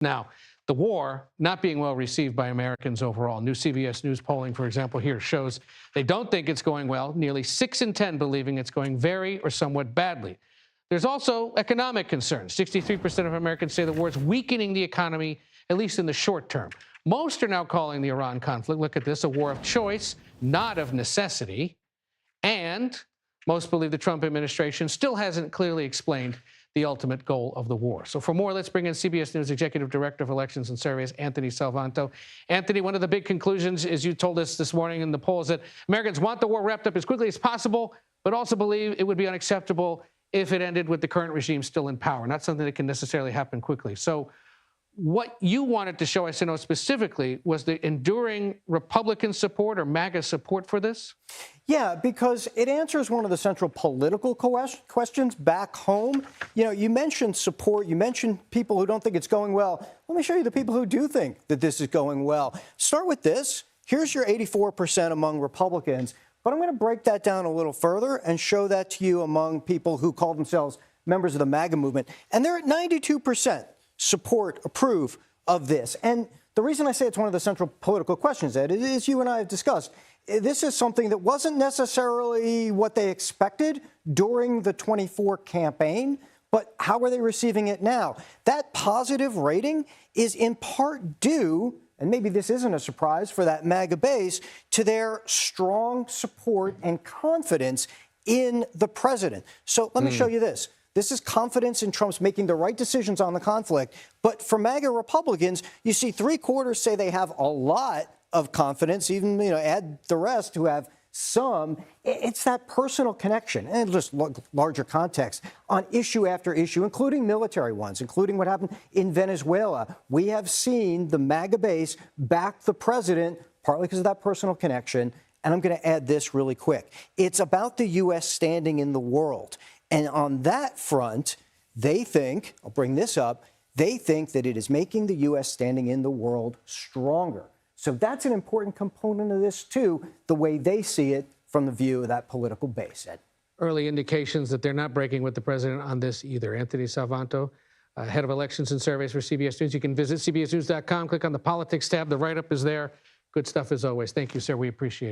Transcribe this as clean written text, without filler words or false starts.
Now, the war not being well received by Americans overall. New CBS News polling, for example, here shows they don't think it's going well. Nearly 6 in 10 believing it's going very or somewhat badly. There's also economic concerns. 63% of Americans say the war is weakening the economy, at least in the short term. Most are now calling the Iran conflict, look at this, a war of choice, not of necessity. And most believe the Trump administration still hasn't clearly explained the ultimate goal of the war. So for more, let's bring in CBS News Executive Director of Elections and Surveys, Anthony Salvanto. Anthony, one of the big conclusions, as you told us this morning in the polls, that Americans want the war wrapped up as quickly as possible, but also believe it would be unacceptable if it ended with the current regime still in power, not something that can necessarily happen quickly. So what you wanted to show us to know specifically was the enduring Republican support or MAGA support for this? Yeah, because it answers one of the central political questions back home. You know, you mentioned support, you mentioned people who don't think it's going well. Let me show you the people who do think that this is going well. Start with this. Here's your 84% among Republicans, but I'm going to break that down a little further and show that to you among people who call themselves members of the MAGA movement. And they're at 92%. Support, approve of this. And the reason I say it's one of the central political questions, Ed, is you and I have discussed. This is something that wasn't necessarily what they expected during the 24 campaign, but how are they receiving it now? That positive rating is in part due, and maybe this isn't a surprise for that MAGA base, to their strong support and confidence in the president. So let me show you this. This is confidence in Trump's making the right decisions on the conflict. But for MAGA Republicans, you see 3/4 say they have a lot of confidence, even, add the rest who have some. It's that personal connection and just larger context on issue after issue, including military ones, including what happened in Venezuela. We have seen the MAGA base back the president, partly because of that personal connection. And I'm going to add this really quick. It's about the U.S. standing in the world. And on that front, they think, I'll bring this up, they think that it is making the U.S. standing in the world stronger. So that's an important component of this, too, the way they see it from the view of that political base. Ed. Early indications that they're not breaking with the president on this either. Anthony Salvanto, head of elections and surveys for CBS News. You can visit cbsnews.com, click on the politics tab. The write-up is there. Good stuff as always. Thank you, sir. We appreciate it.